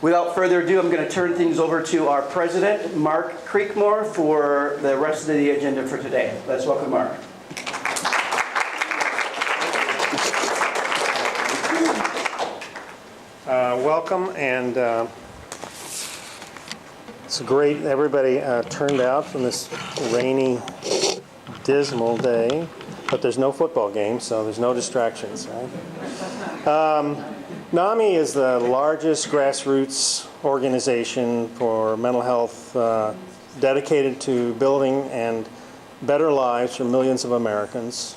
Without further ado, I'm going to turn things over to our president, Mark Creekmore, for the rest of the agenda for today. Let's welcome Mark. Welcome, and it's great everybody turned out from this rainy, dismal day, but there's no football game, so there's no distractions, right? NAMI is the largest grassroots organization for mental health dedicated to building and better lives for millions of Americans.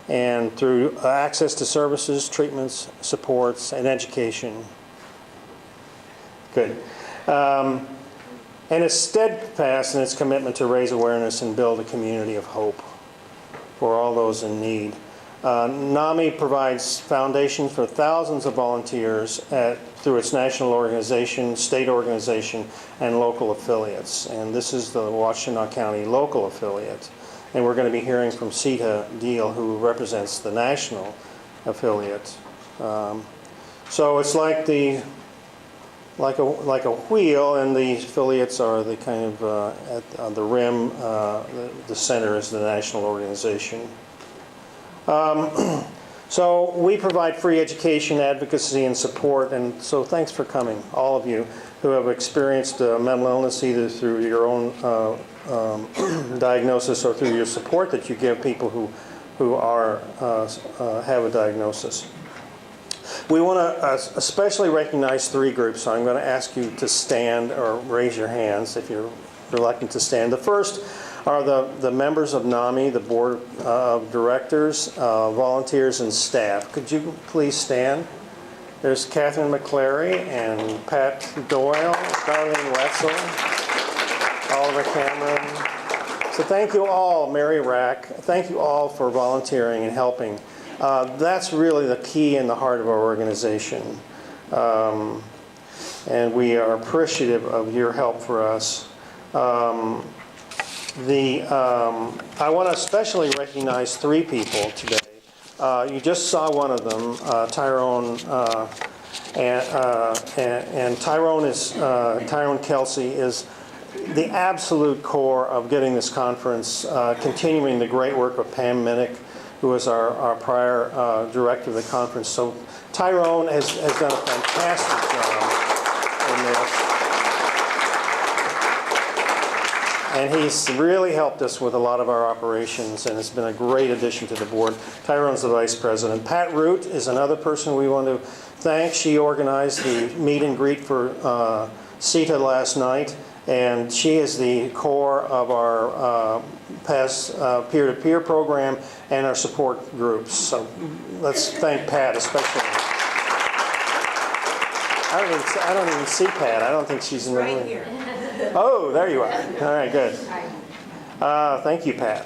And through access to services, treatments, supports, and education. Good. And it's steadfast in its commitment to raise awareness and build a community of hope for all those in need. NAMI provides foundations for thousands of volunteers through its national organization, state organization, and local affiliates. And this is the Washtenaw County local affiliate. And we're going to be hearing from Sita Deal, who represents the national affiliate. So it's like like a wheel, and the affiliates are the kind of on the rim. The center is the national organization. So we provide free education, advocacy, and support. And so thanks for coming, all of you who have experienced mental illness either through your own diagnosis or through your support that you give people who have a diagnosis. We want to especially recognize three groups, so I'm going to ask you to stand or raise your hands if you're reluctant to stand. The first are the members of NAMI, the board of directors, volunteers, and staff. Could you please stand? There's Catherine McClary and Pat Doyle, Darlene Wetzel, Oliver Cameron. So thank you all, Mary Rack. Thank you all for volunteering and helping. That's really the key in the heart of our organization. And we are appreciative of your help for us. I want to especially recognize three people today. You just saw one of them, Tyrone, and Tyrone Kelsey is the absolute core of getting this conference, continuing the great work of Pam Minnick, who was our prior director of the conference. So Tyrone has done a fantastic job in this. And he's really helped us with a lot of our operations, and it's been a great addition to the board. Tyrone's the vice president. Pat Root is another person we want to thank. She organized the meet and greet for Sita last night, and she is the core of our past peer-to-peer program and our support groups. So let's thank Pat especially. I don't even see Pat. I don't think she's in the room. Right here. Oh, there you are. All right, good. Thank you, Pat.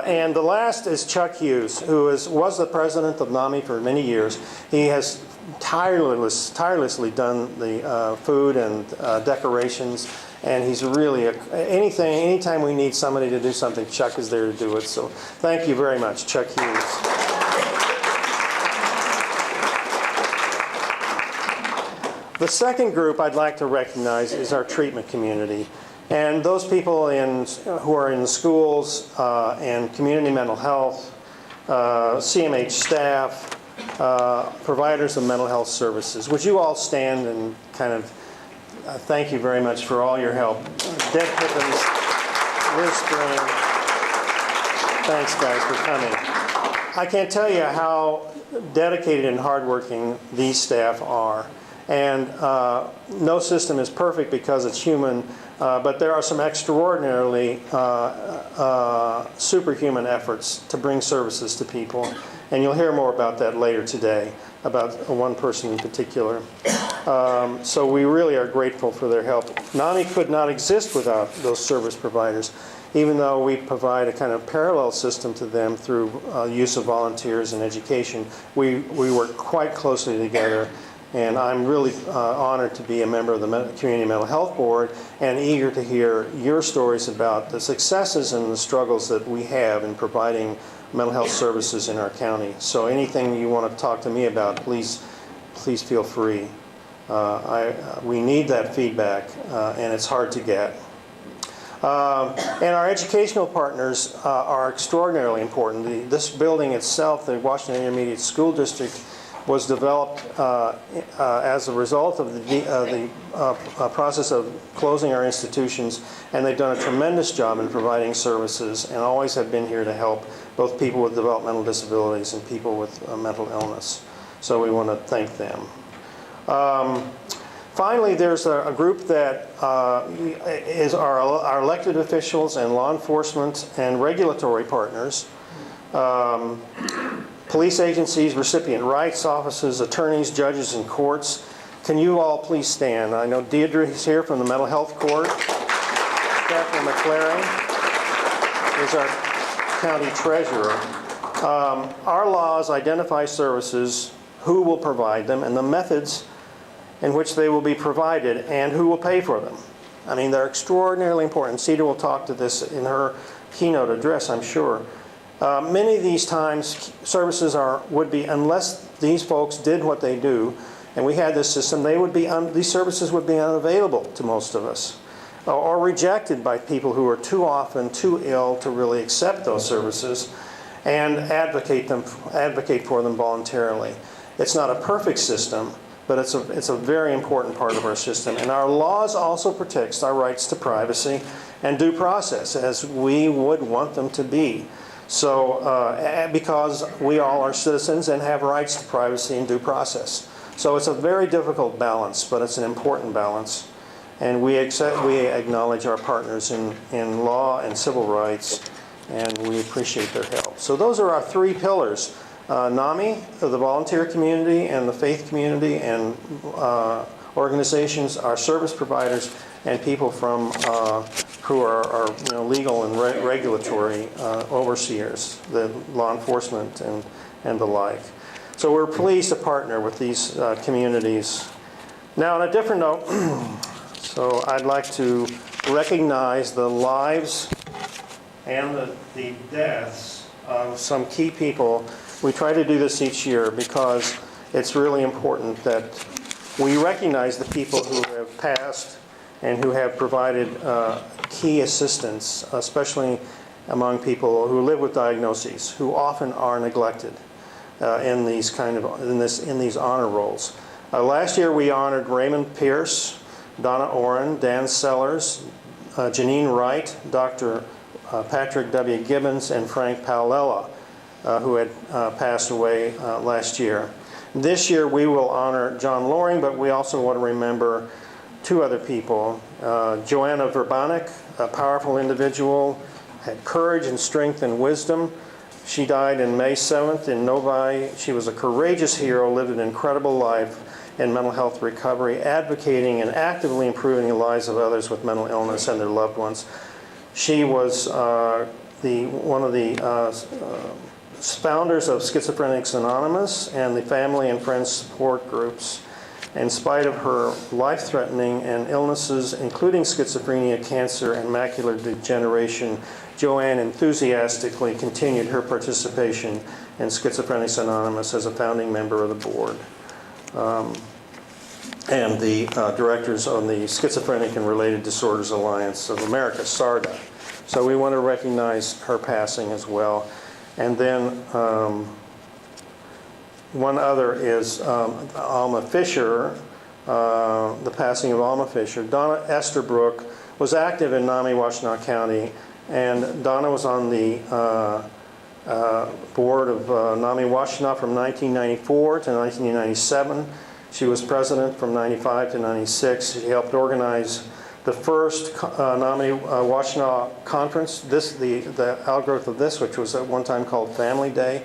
And the last is Chuck Hughes, who was the president of NAMI for many years. He has tirelessly done the food and decorations, and he's really anytime we need somebody to do something, Chuck is there to do it. So thank you very much, Chuck Hughes. The second group I'd like to recognize is our treatment community. And those people who are in the schools and community mental health, CMH staff, providers of mental health services. Would you all stand and kind of thank you very much for all your help. Deb Pippins, Liz Spring, thanks guys for coming. I can't tell you how dedicated and hardworking these staff are. And no system is perfect because it's human, but there are some extraordinarily superhuman efforts to bring services to people. And you'll hear more about that later today, about one person in particular. So we really are grateful for their help. NAMI could not exist without those service providers, even though we provide a kind of parallel system to them through use of volunteers and education. We work quite closely together. And I'm really honored to be a member of the Community Mental Health Board and eager to hear your stories about the successes and the struggles that we have in providing mental health services in our county. So anything you want to talk to me about, please please feel free. We need that feedback, and it's hard to get. And our educational partners are extraordinarily important. This building itself, the Washington Intermediate School District, was developed as a result of the process of closing our institutions, and they've done a tremendous job in providing services and always have been here to help both people with developmental disabilities and people with mental illness. So we want to thank them. Finally, there's a group that is our elected officials and law enforcement and regulatory partners. Police agencies, recipient rights offices, attorneys, judges, and courts. Can you all please stand? I know Deirdre is here from the Mental Health Court. Catherine McClary is our county treasurer. Our laws identify services, who will provide them, and the methods in which they will be provided, and who will pay for them. I mean, they're extraordinarily important. Cedar will talk to this in her keynote address, I'm sure. Many of these times, services would be, unless these folks did what they do, and we had this system, these services would be unavailable to most of us, or rejected by people who are too often too ill to really accept those services and advocate for them voluntarily. It's not a perfect system, but it's a very important part of our system. And our laws also protects our rights to privacy and due process, as we would want them to be. So, because we all are citizens and have rights to privacy and due process. So it's a very difficult balance, but it's an important balance. And we acknowledge our partners in law and civil rights, and we appreciate their help. So those are our three pillars. NAMI, the volunteer community, and the faith community, and organizations, our service providers, and people from who are legal and regulatory overseers, the law enforcement and the like. So we're pleased to partner with these communities. Now, on a different note, so I'd like to recognize the lives and the deaths of some key people. We try to do this each year because it's really important that we recognize the people who have passed and who have provided key assistance, especially among people who live with diagnoses, who often are neglected in these honor rolls. Last year we honored Raymond Pierce, Donna Oren, Dan Sellers, Janine Wright, Dr. Patrick W. Gibbons, and Frank Paolella, who had passed away last year. This year we will honor John Loring, but we also want to remember two other people. Joanna Verbanek, a powerful individual, had courage and strength and wisdom. She died on May 7th in Novi. She was a courageous hero, lived an incredible life in mental health recovery, advocating and actively improving the lives of others with mental illness and their loved ones. She was one of the founders of Schizophrenics Anonymous and the family and friends support groups. In spite of her life-threatening and illnesses, including schizophrenia, cancer, and macular degeneration, Joanne enthusiastically continued her participation in Schizophrenics Anonymous as a founding member of the board and the directors on the Schizophrenic and Related Disorders Alliance of America, SARDA. So we want to recognize her passing as well. And then one other is Alma Fisher, the passing of Alma Fisher. Donna Esterbrook was active in NAMI Washtenaw County, and Donna was on the board of NAMI Washtenaw from 1994 to 1997. She was president from 95 to 96. She helped organize the first NAMI Washtenaw conference, the outgrowth of this, which was at one time called Family Day.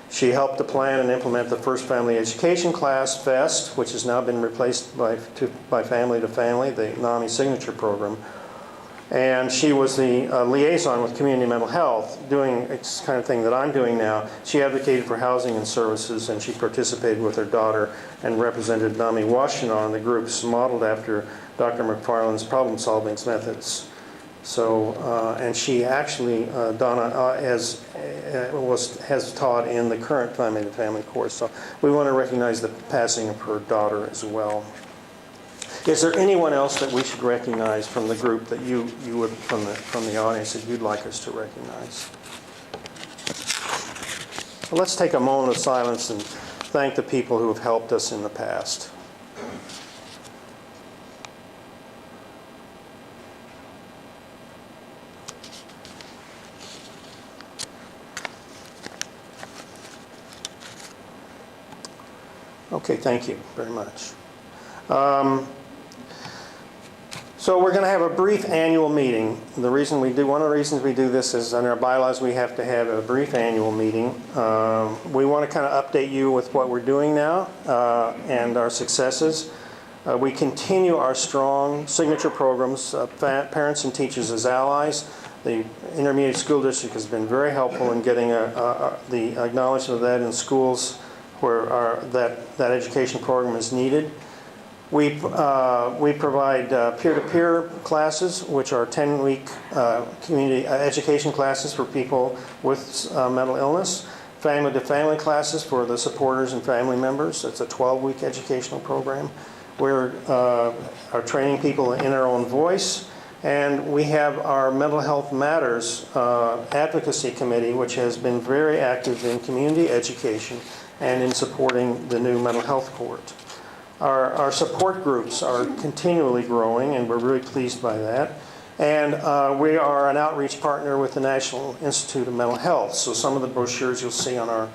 She helped to plan and implement the first family education class, FEST, which has now been replaced by Family to Family, the NAMI signature program. And she was the liaison with community mental health, doing this kind of thing that I'm doing now. She advocated for housing and services, and she participated with her daughter and represented NAMI Washtenaw in the groups modeled after Dr. McFarland's problem-solving methods. So, and she actually, Donna, has taught in the current Family to Family course. So we want to recognize the passing of her daughter as well. Is there anyone else that we should recognize from the group that you would, from the audience, that you'd like us to recognize? Well, let's take a moment of silence and thank the people who have helped us in the past. Okay, thank you very much. So we're going to have a brief annual meeting. One of the reasons we do this is under our bylaws we have to have a brief annual meeting. We want to kind of update you with what we're doing now and our successes. We continue our strong signature programs, Parents and Teachers as Allies. The Intermediate School District has been very helpful in getting the acknowledgement of that in schools where that education program is needed. We provide peer-to-peer classes, which are 10-week community education classes for people with mental illness. Family-to-family classes for the supporters and family members. It's a 12-week educational program. We are training people in our own voice. And we have our Mental Health Matters Advocacy Committee, which has been very active in community education and in supporting the new mental health court. Our support groups are continually growing, and we're really pleased by that. And we are an outreach partner with the National Institute of Mental Health. So some of the brochures you'll see on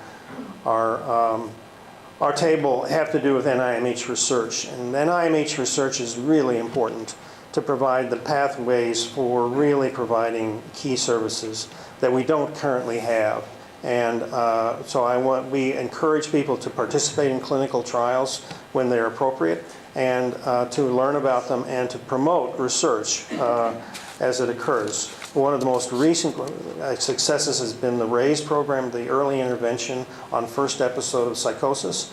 our table have to do with NIMH research. And NIMH research is really important to provide the pathways for really providing key services that we don't currently have. And so we encourage people to participate in clinical trials when they're appropriate, and to learn about them and to promote research as it occurs. One of the most recent successes has been the RAISE program, the early intervention on first episode of psychosis,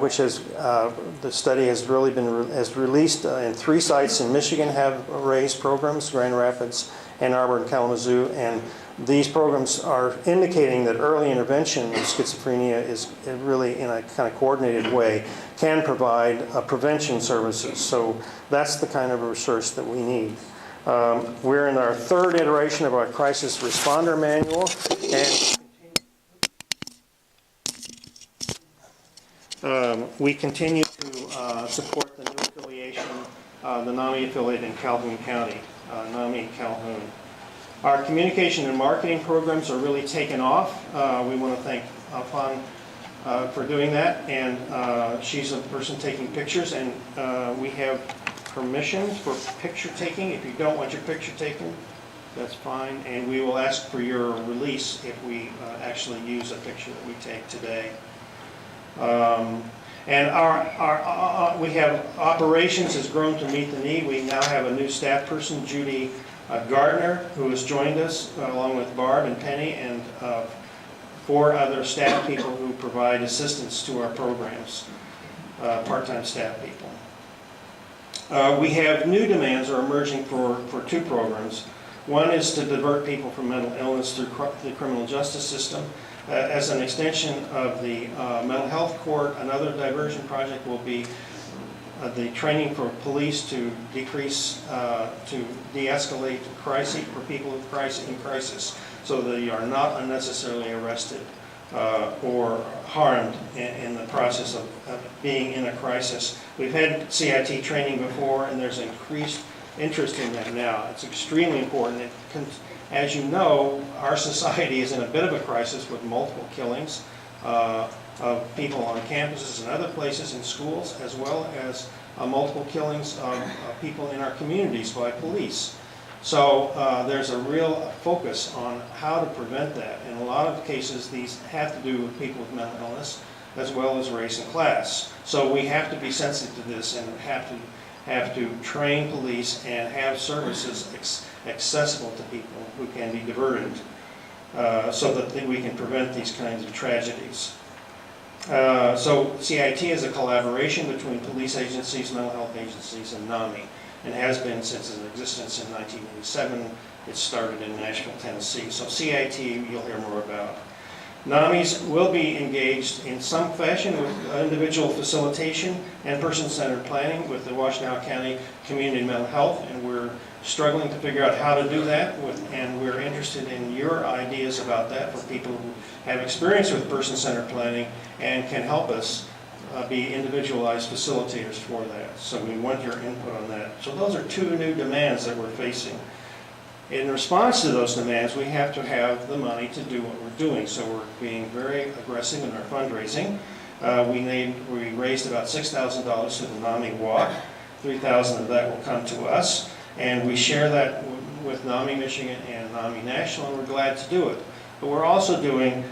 which the study has really been released in 3 sites in Michigan have RAISE programs, Grand Rapids, Ann Arbor, and Kalamazoo, and these programs are indicating that early intervention in schizophrenia is really, in a kind of coordinated way, can provide prevention services. So that's the kind of research that we need. We're in our 3rd iteration of our crisis responder manual, and we continue to support the new affiliation, the NAMI affiliate in Calhoun County, NAMI in Calhoun. Our communication and marketing programs are really taken off. We want to thank Afan for doing that, and she's a person taking pictures, and we have permission for picture taking. If you don't want your picture taken, that's fine, and we will ask for your release if we actually use a picture that we take today. And we have operations has grown to meet the need. We now have a new staff person, Judy Gardner, who has joined us along with Barb and Penny and 4 other staff people who provide assistance to our programs, part-time staff people. We have new demands are emerging for 2 programs. One is to divert people from mental illness through the criminal justice system. As an extension of the mental health court, another diversion project will be the training for police to decrease, to de-escalate crises for people in crisis, so they are not unnecessarily arrested or harmed in the process of being in a crisis. We've had CIT training before, and there's increased interest in that now. It's extremely important. As you know, our society is in a bit of a crisis with multiple killings of people on campuses and other places in schools, as well as multiple killings of people in our communities by police. So there's a real focus on how to prevent that. In a lot of cases, these have to do with people with mental illness, as well as race and class. So we have to be sensitive to this and have to train police and have services accessible to people who can be diverted so that we can prevent these kinds of tragedies. So CIT is a collaboration between police agencies, mental health agencies, and NAMI. and has been since its existence in 1987. It started in Nashville, Tennessee. So CIT, you'll hear more about. NAMIs will be engaged in some fashion with individual facilitation and person-centered planning with the Washtenaw County Community Mental Health, and we're struggling to figure out how to do that, and we're interested in your ideas about that for people who have experience with person-centered planning and can help us be individualized facilitators for that. So we want your input on that. So those are two new demands that we're facing. In response to those demands, we have to have the money to do what we're doing. So we're being very aggressive in our fundraising. We raised about $6,000 for the NAMI Walk. $3,000 of that will come to us. And we share that with NAMI Michigan and NAMI National, and we're glad to do it. But we're also doing,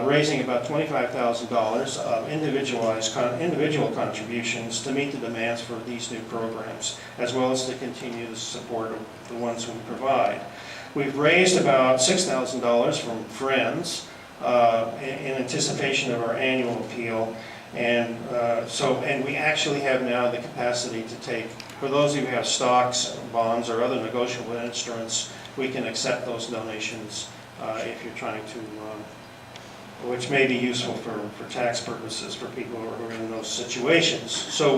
raising about $25,000 of individual contributions to meet the demands for these new programs, as well as to continue the support of the ones we provide. We've raised about $6,000 from friends in anticipation of our annual appeal, and we actually have now the capacity to take, for those of you who have stocks, bonds, or other negotiable instruments, we can accept those donations if you're trying to, which may be useful for tax purposes for people who are in those situations. So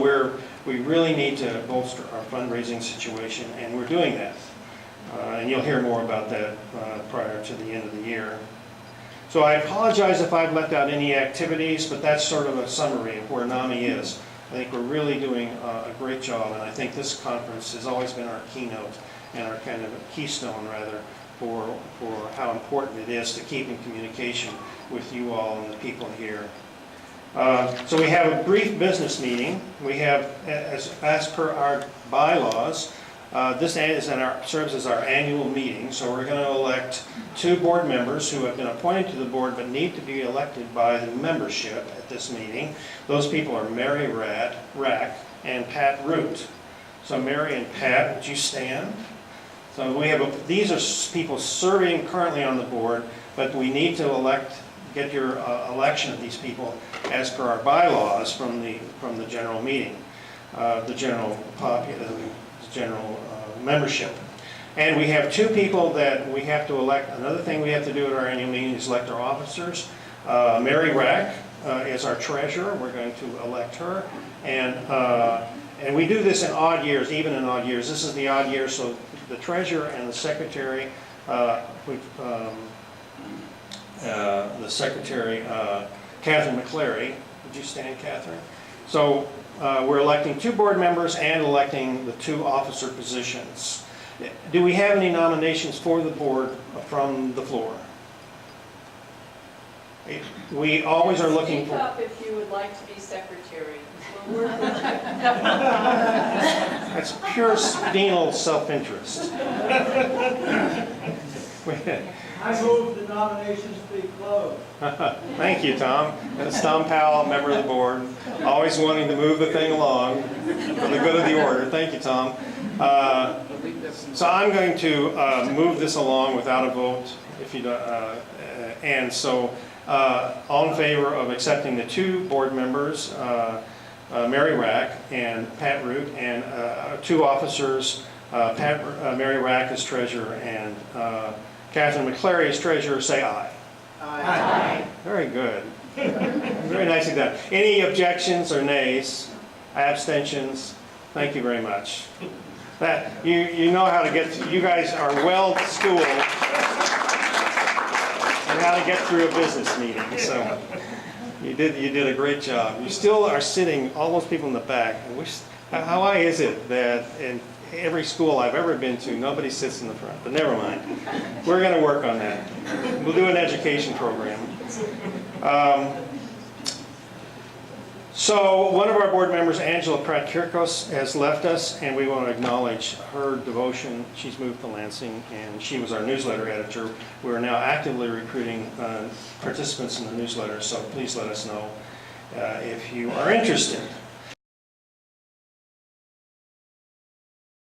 we really need to bolster our fundraising situation, and we're doing that. And you'll hear more about that prior to the end of the year. So I apologize if I've left out any activities, but that's sort of a summary of where NAMI is. I think we're really doing a great job, and I think this conference has always been our keynote and our kind of keystone, rather, for how important it is to keep in communication with you all and the people here. So we have a brief business meeting. We have, as per our bylaws, this serves as our annual meeting. So we're going to elect 2 board members who have been appointed to the board but need to be elected by the membership at this meeting. Those people are Mary Rack and Pat Root. So Mary and Pat, would you stand? So we have these are people serving currently on the board, but we need to get your election of these people as per our bylaws from the general meeting, the general membership. And we have 2 people that we have to elect. Another thing we have to do at our annual meeting is elect our officers. Mary Rack is our treasurer. We're going to elect her, and we do this in odd years, even in odd years. This is the odd year, so the treasurer and the secretary, Catherine McClary. Would you stand, Catherine? So we're electing 2 board members and electing the 2 officer positions. Do we have any nominations for the board from the floor? We always are looking for... Speak up if you would like to be secretary. That's pure venal self-interest. I move the nominations be closed. Thank you, Tom. That's Tom Powell, member of the board, always wanting to move the thing along for the good of the order. Thank you, Tom. So I'm going to move this along without a vote, if you don't, and so all in favor of accepting the 2 board members, Mary Rack and Pat Root, and 2 officers, Mary Rack as treasurer and Catherine McClary as treasurer, say aye. Aye. Very good. Very nicely done. Any objections or nays? Abstentions? Thank you very much. That you know how to get. You guys are well schooled on how to get through a business meeting. So you did a great job. You still are sitting. All those people in the back. Why is it that in every school I've ever been to, nobody sits in the front? But never mind. We're going to work on that. We'll do an education program. So one of our board members, Angela Pratt-Kirkos, has left us, and we want to acknowledge her devotion. She's moved to Lansing, and she was our newsletter editor. We're now actively recruiting participants in the newsletter, so please let us know if you are interested.